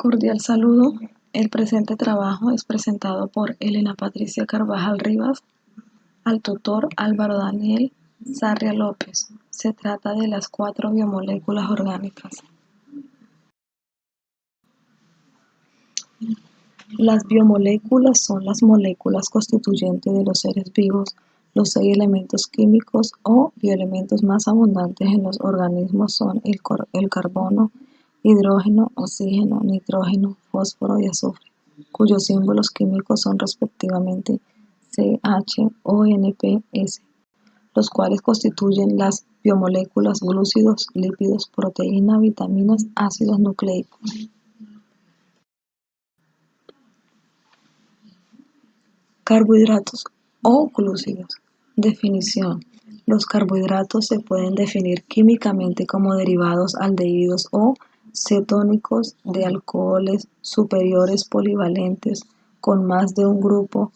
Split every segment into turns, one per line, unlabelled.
Cordial saludo. El presente trabajo es presentado por Elena Patricia Carvajal Rivas al tutor Álvaro Daniel Sarria López. Se trata de las 4 biomoléculas orgánicas. Las biomoléculas son las moléculas constituyentes de los seres vivos. Los 6 elementos químicos o bioelementos más abundantes en los organismos son el carbono, hidrógeno, oxígeno, nitrógeno, fósforo y azufre, cuyos símbolos químicos son respectivamente CH, ONP, S, los cuales constituyen las biomoléculas glúcidos, lípidos, proteínas, vitaminas, ácidos nucleicos. Carbohidratos o glúcidos. Definición. Los carbohidratos se pueden definir químicamente como derivados aldehídos o cetónicos de alcoholes superiores polivalentes con más de un grupo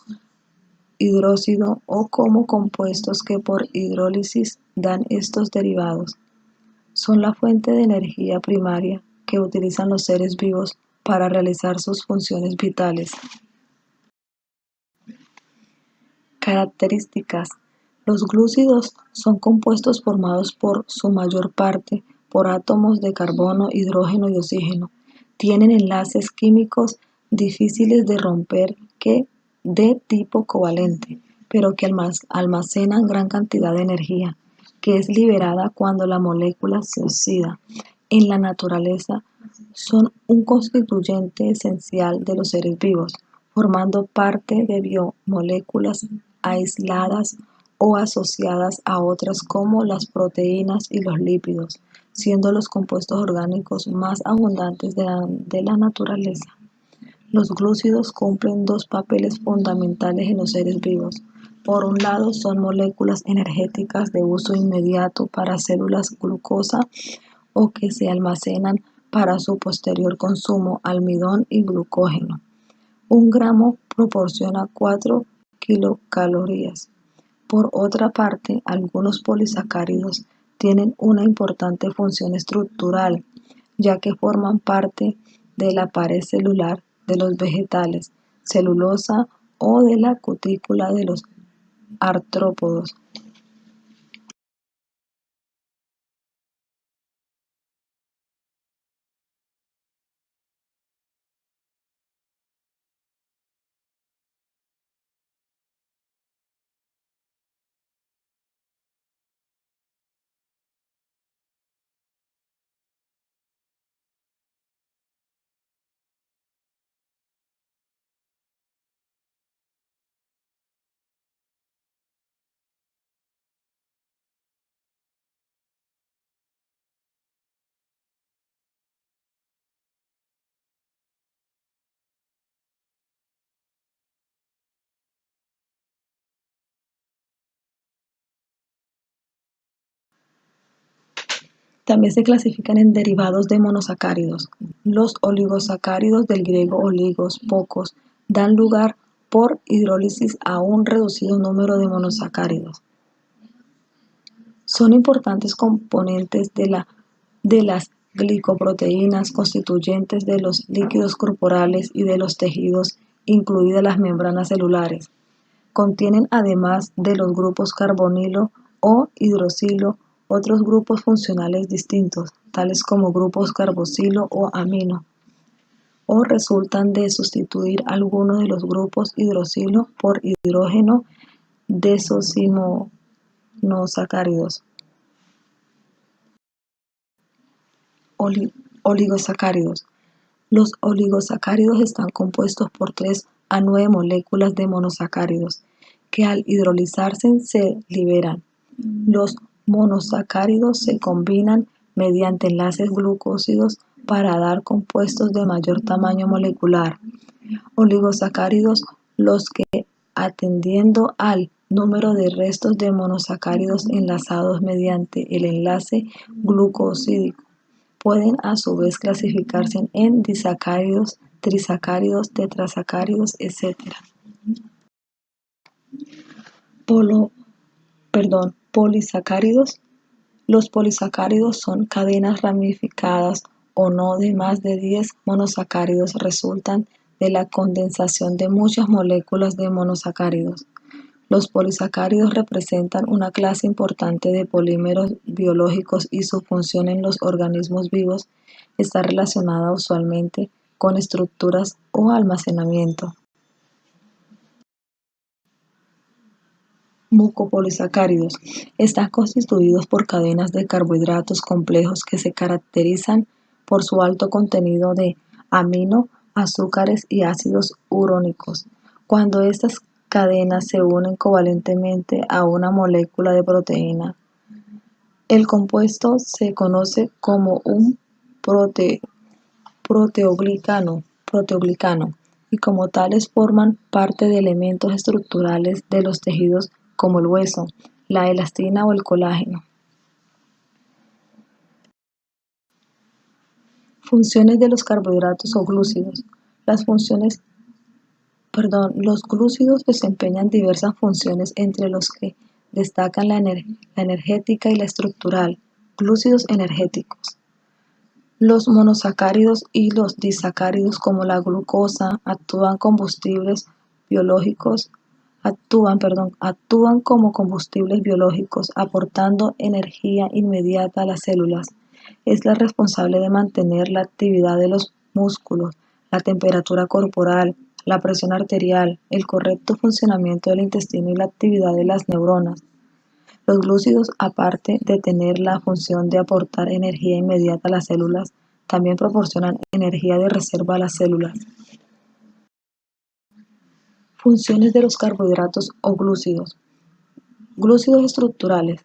hidróxido o como compuestos que por hidrólisis dan estos derivados. Son la fuente de energía primaria que utilizan los seres vivos para realizar sus funciones vitales. Características. Los glúcidos son compuestos formados por su mayor parte por átomos de carbono, hidrógeno y oxígeno. Tienen enlaces químicos difíciles de romper que de tipo covalente, pero que almacenan gran cantidad de energía, que es liberada cuando la molécula se oxida. En la naturaleza son un constituyente esencial de los seres vivos, formando parte de biomoléculas aisladas o asociadas a otras como las proteínas y los lípidos, siendo los compuestos orgánicos más abundantes de la naturaleza. Los glúcidos cumplen 2 papeles fundamentales en los seres vivos. Por un lado, son moléculas energéticas de uso inmediato para células glucosa o que se almacenan para su posterior consumo, almidón y glucógeno. 1 gramo proporciona 4 kilocalorías. Por otra parte, algunos polisacáridos tienen una importante función estructural, ya que forman parte de la pared celular de los vegetales, celulosa o de la cutícula de los artrópodos. También se clasifican en derivados de monosacáridos. Los oligosacáridos, del griego oligos, pocos, dan lugar por hidrólisis a un reducido número de monosacáridos. Son importantes componentes de las glicoproteínas constituyentes de los líquidos corporales y de los tejidos, incluidas las membranas celulares. Contienen, además de los grupos carbonilo o hidroxilo, otros grupos funcionales distintos, tales como grupos carboxilo o amino, o resultan de sustituir alguno de los grupos hidroxilo por hidrógeno desoximonosacáridos. Oligosacáridos. Los oligosacáridos están compuestos por 3 a 9 moléculas de monosacáridos, que al hidrolizarse se liberan. Los monosacáridos se combinan mediante enlaces glucósidos para dar compuestos de mayor tamaño molecular. Oligosacáridos los que, atendiendo al número de restos de monosacáridos enlazados mediante el enlace glucosídico, pueden a su vez clasificarse en disacáridos, trisacáridos, tetrasacáridos, etc. Polisacáridos. Los polisacáridos son cadenas ramificadas o no de más de 10 monosacáridos resultan de la condensación de muchas moléculas de monosacáridos. Los polisacáridos representan una clase importante de polímeros biológicos y su función en los organismos vivos está relacionada usualmente con estructuras o almacenamiento. Mucopolisacáridos están constituidos por cadenas de carbohidratos complejos que se caracterizan por su alto contenido de amino, azúcares y ácidos urónicos. Cuando estas cadenas se unen covalentemente a una molécula de proteína, el compuesto se conoce como un proteoglicano, y como tales forman parte de elementos estructurales de los tejidos como el hueso, la elastina o el colágeno. Funciones de los carbohidratos o glúcidos. Los glúcidos desempeñan diversas funciones entre los que destacan la energética y la estructural. Glúcidos energéticos. Los monosacáridos y los disacáridos como la glucosa actúan como combustibles biológicos, aportando energía inmediata a las células. Es la responsable de mantener la actividad de los músculos, la temperatura corporal, la presión arterial, el correcto funcionamiento del intestino y la actividad de las neuronas. Los glúcidos, aparte de tener la función de aportar energía inmediata a las células, también proporcionan energía de reserva a las células. Funciones de los carbohidratos o glúcidos. Glúcidos estructurales.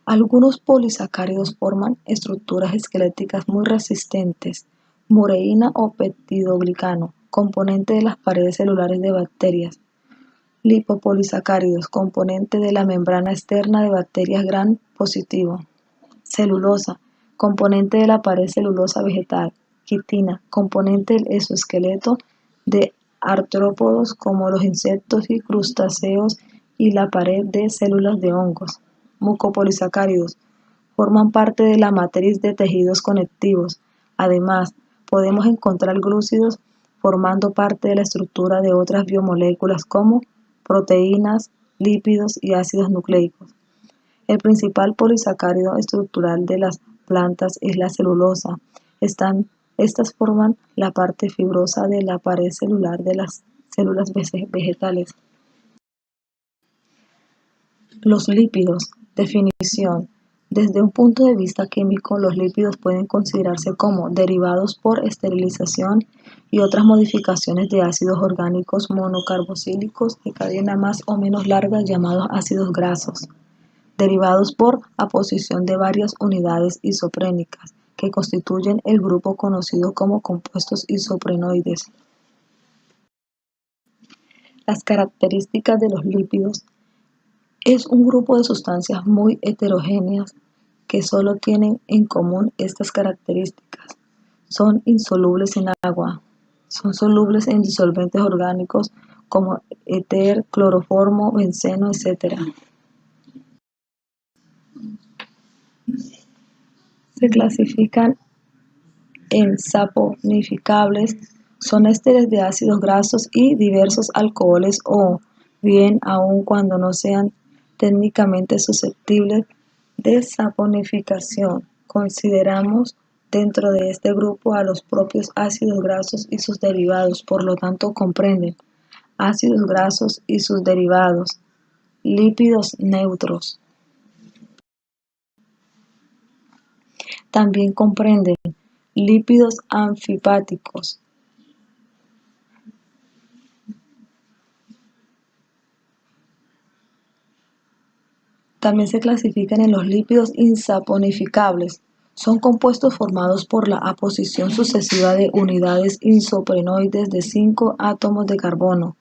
Algunos polisacáridos forman estructuras esqueléticas muy resistentes. Mureína o peptidoglicano, componente de las paredes celulares de bacterias. Lipopolisacáridos, componente de la membrana externa de bacterias gram positivo. Celulosa, componente de la pared celulosa vegetal. Quitina, componente del exoesqueleto de artrópodos como los insectos y crustáceos y la pared de células de hongos. Mucopolisacáridos, forman parte de la matriz de tejidos conectivos. Además, podemos encontrar glúcidos formando parte de la estructura de otras biomoléculas como proteínas, lípidos y ácidos nucleicos. El principal polisacárido estructural de las plantas es la celulosa. Estas forman la parte fibrosa de la pared celular de las células vegetales. Los lípidos. Definición. Desde un punto de vista químico, los lípidos pueden considerarse como derivados por esterilización y otras modificaciones de ácidos orgánicos monocarboxílicos de cadena más o menos larga llamados ácidos grasos, derivados por aposición de varias unidades isoprénicas que constituyen el grupo conocido como compuestos isoprenoides. Las características de los lípidos. Es un grupo de sustancias muy heterogéneas que solo tienen en común estas características. Son insolubles en agua, son solubles en disolventes orgánicos como éter, cloroformo, benceno, etc. Se clasifican en saponificables, son ésteres de ácidos grasos y diversos alcoholes o bien aun cuando no sean técnicamente susceptibles de saponificación. Consideramos dentro de este grupo a los propios ácidos grasos y sus derivados, por lo tanto comprenden ácidos grasos y sus derivados, lípidos neutros. También comprenden lípidos anfipáticos, también se clasifican en los lípidos insaponificables. Son compuestos formados por la aposición sucesiva de unidades isoprenoides de 5 átomos de carbono,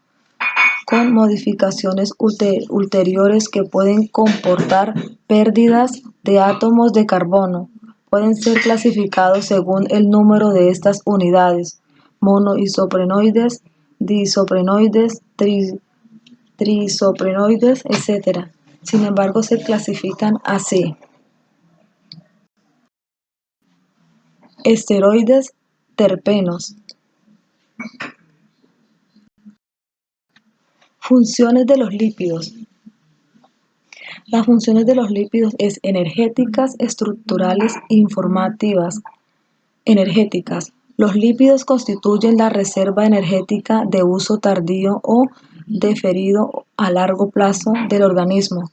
con modificaciones ulteriores que pueden comportar pérdidas de átomos de carbono. Pueden ser clasificados según el número de estas unidades: monoisoprenoides, diisoprenoides, triisoprenoides, etc. Sin embargo, se clasifican así. esteroides, terpenos. Funciones de los lípidos. Las funciones de los lípidos es energéticas, estructurales, informativas. Energéticas. Los lípidos constituyen la reserva energética de uso tardío o deferido a largo plazo del organismo.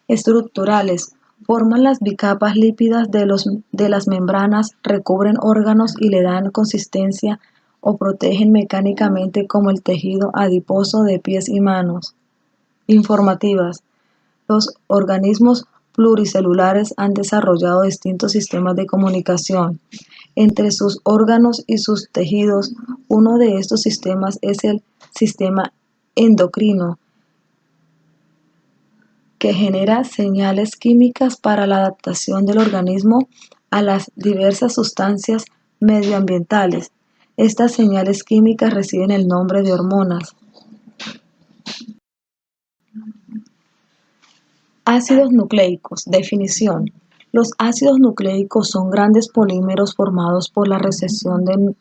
Estructurales. Forman las bicapas lípidas de las membranas, recubren órganos y le dan consistencia o protegen mecánicamente como el tejido adiposo de pies y manos. Informativas. Los organismos pluricelulares han desarrollado distintos sistemas de comunicación entre sus órganos y sus tejidos. Uno de estos sistemas es el sistema endocrino, que genera señales químicas para la adaptación del organismo a las diversas sustancias medioambientales. Estas señales químicas reciben el nombre de hormonas. Ácidos nucleicos. Definición. Los ácidos nucleicos son grandes polímeros formados por la recesión de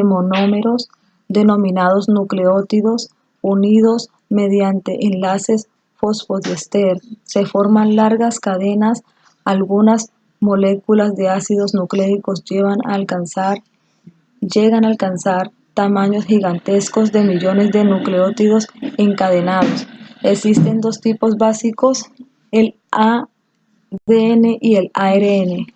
monómeros denominados nucleótidos unidos mediante enlaces fosfodiéster. Se forman largas cadenas. Algunas moléculas de ácidos nucleicos llegan a alcanzar tamaños gigantescos de millones de nucleótidos encadenados. Existen dos tipos básicos, el ADN y el ARN.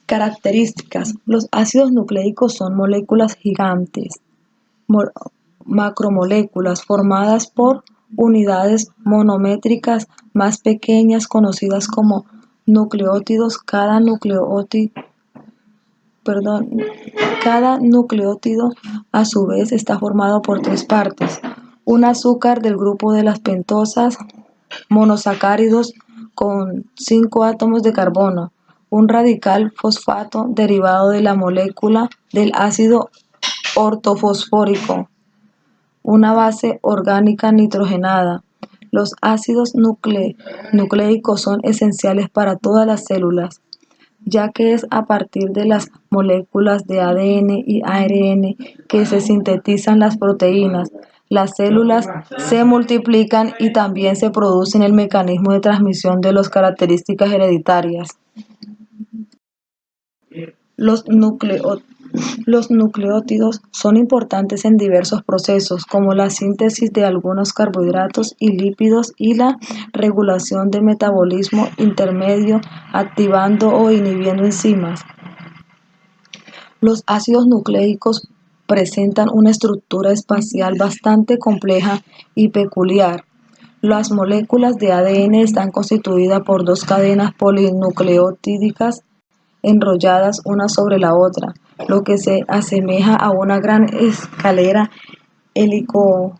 Características. Los ácidos nucleicos son moléculas gigantes, macromoléculas formadas por unidades monométricas más pequeñas conocidas como nucleótidos. Cada nucleótido a su vez está formado por tres partes: un azúcar del grupo de las pentosas, monosacáridos con 5 átomos de carbono, un radical fosfato derivado de la molécula del ácido ortofosfórico, una base orgánica nitrogenada. Los ácidos nucleicos son esenciales para todas las células, ya que es a partir de las moléculas de ADN y ARN que se sintetizan las proteínas. Las células se multiplican y también se producen el mecanismo de transmisión de las características hereditarias. Los nucleótidos son importantes en diversos procesos, como la síntesis de algunos carbohidratos y lípidos y la regulación del metabolismo intermedio, activando o inhibiendo enzimas. Los ácidos nucleicos presentan una estructura espacial bastante compleja y peculiar. Las moléculas de ADN están constituidas por dos cadenas polinucleotídicas enrolladas una sobre la otra, lo que se asemeja a una gran escalera helicoidal.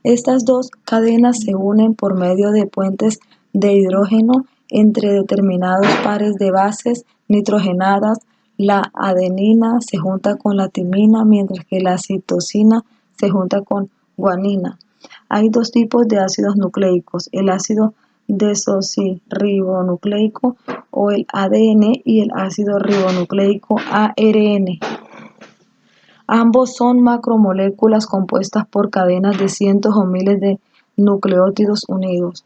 Estas dos cadenas se unen por medio de puentes de hidrógeno entre determinados pares de bases nitrogenadas. La adenina se junta con la timina, mientras que la citosina se junta con guanina. Hay dos tipos de ácidos nucleicos: el ácido desoxirribonucleico o el ADN y el ácido ribonucleico ARN. Ambos son macromoléculas compuestas por cadenas de cientos o miles de nucleótidos unidos.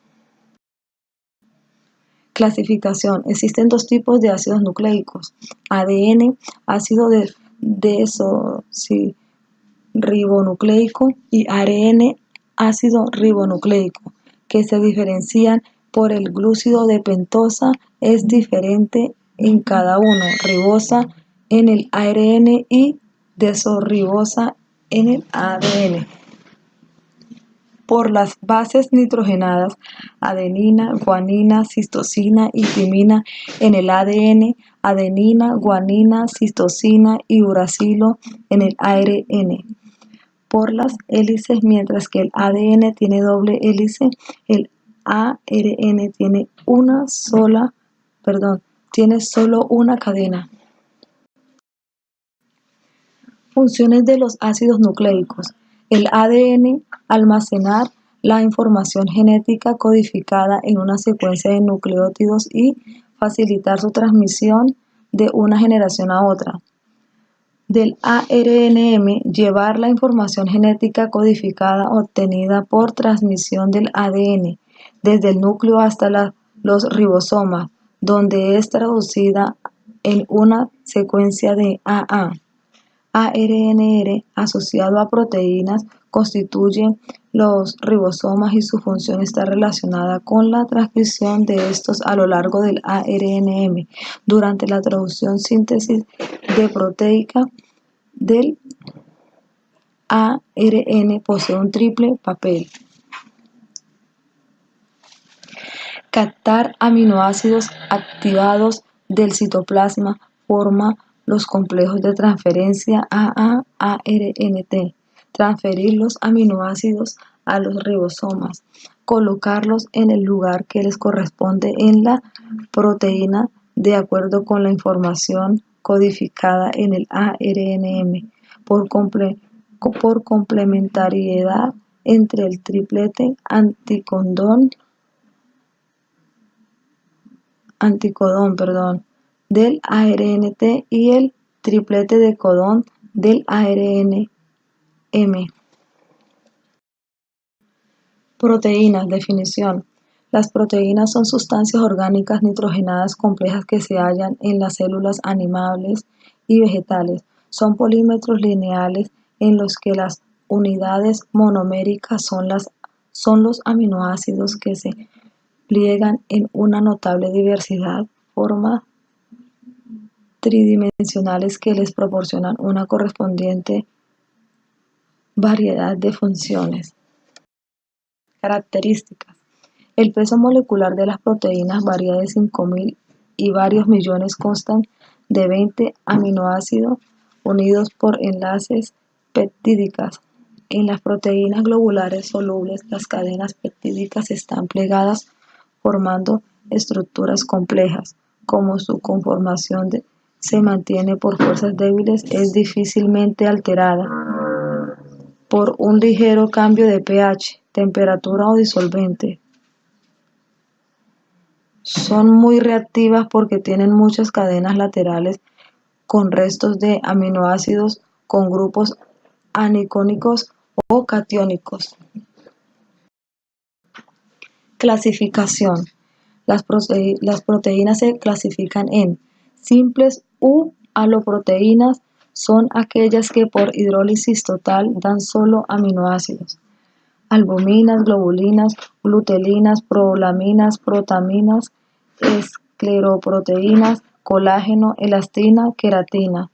Clasificación. Existen dos tipos de ácidos nucleicos: ADN, ácido desoxirribonucleico, y ARN, ácido ribonucleico, que se diferencian por el glúcido de pentosa es diferente en cada uno, ribosa en el ARN y desoxirribosa en el ADN. Por las bases nitrogenadas, adenina, guanina, citosina y timina en el ADN, adenina, guanina, citosina y uracilo en el ARN. Por las hélices, mientras que el ADN tiene doble hélice, el ARN tiene solo una cadena. Funciones de los ácidos nucleicos. El ADN: almacenar la información genética codificada en una secuencia de nucleótidos y facilitar su transmisión de una generación a otra. Del ARNM, llevar la información genética codificada obtenida por transmisión del ADN desde el núcleo hasta los ribosomas, donde es traducida en una secuencia de AA. ARNR asociado a proteínas constituye los ribosomas y su función está relacionada con la transcripción de estos a lo largo del ARNM. Durante la traducción síntesis de proteica del ARN posee un triple papel. Captar aminoácidos activados del citoplasma forma los complejos de transferencia AA-ARNT, transferir los aminoácidos a los ribosomas, colocarlos en el lugar que les corresponde en la proteína de acuerdo con la información codificada en el ARNM, por complementariedad entre el triplete anticodón del ARNT y el triplete de codón del ARNM. Proteínas. Definición. Las proteínas son sustancias orgánicas nitrogenadas complejas que se hallan en las células animales y vegetales. Son polímeros lineales en los que las unidades monoméricas son los aminoácidos que se pliegan en una notable diversidad, formas tridimensionales que les proporcionan una correspondiente variedad de funciones. Características. El peso molecular de las proteínas varía de 5.000 y varios millones, constan de 20 aminoácidos unidos por enlaces peptídicas. En las proteínas globulares solubles, las cadenas peptídicas están plegadas formando estructuras complejas. Como su conformación se mantiene por fuerzas débiles, es difícilmente alterada por un ligero cambio de pH, temperatura o disolvente. Son muy reactivas porque tienen muchas cadenas laterales con restos de aminoácidos con grupos anicónicos o catiónicos. Clasificación. Las proteínas se clasifican en simples u haloproteínas, son aquellas que por hidrólisis total dan solo aminoácidos. Albuminas, globulinas, glutelinas, prolaminas, protaminas, escleroproteínas, colágeno, elastina, queratina.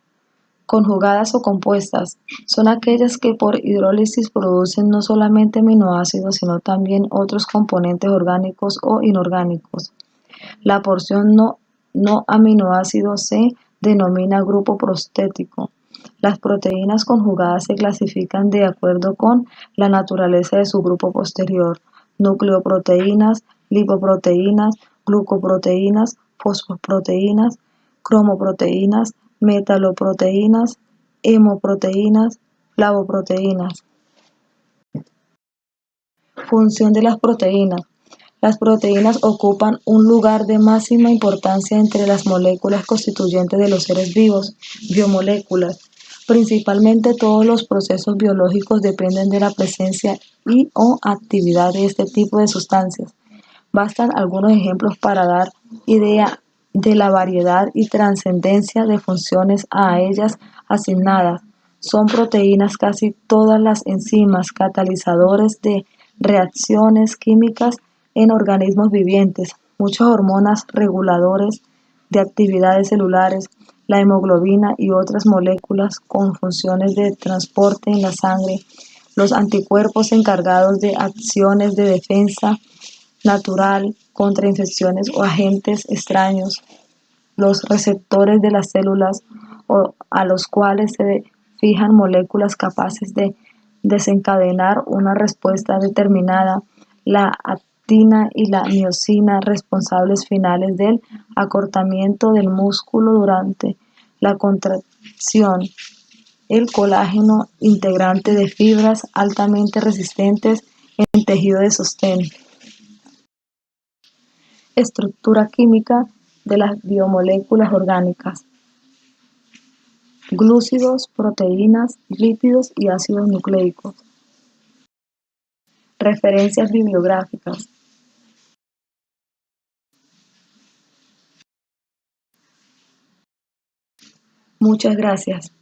Conjugadas o compuestas son aquellas que por hidrólisis producen no solamente aminoácidos, sino también otros componentes orgánicos o inorgánicos. La porción no aminoácido se denomina grupo prostético. Las proteínas conjugadas se clasifican de acuerdo con la naturaleza de su grupo posterior: nucleoproteínas, lipoproteínas, glucoproteínas, fosfoproteínas, cromoproteínas, metaloproteínas, hemoproteínas, flavoproteínas. Función de las proteínas. Las proteínas ocupan un lugar de máxima importancia entre las moléculas constituyentes de los seres vivos, biomoléculas. Principalmente todos los procesos biológicos dependen de la presencia y o actividad de este tipo de sustancias. Bastan algunos ejemplos para dar idea de la variedad y trascendencia de funciones a ellas asignadas. Son proteínas casi todas las enzimas, catalizadores de reacciones químicas en organismos vivientes, muchas hormonas reguladores de actividades celulares, la hemoglobina y otras moléculas con funciones de transporte en la sangre, los anticuerpos encargados de acciones de defensa natural contra infecciones o agentes extraños, los receptores de las células a los cuales se fijan moléculas capaces de desencadenar una respuesta determinada, la actina y la miosina, responsables finales del acortamiento del músculo durante la contracción, el colágeno, integrante de fibras altamente resistentes en tejido de sostén. Estructura química de las biomoléculas orgánicas. Glúcidos, proteínas, lípidos y ácidos nucleicos. Referencias bibliográficas. Muchas gracias.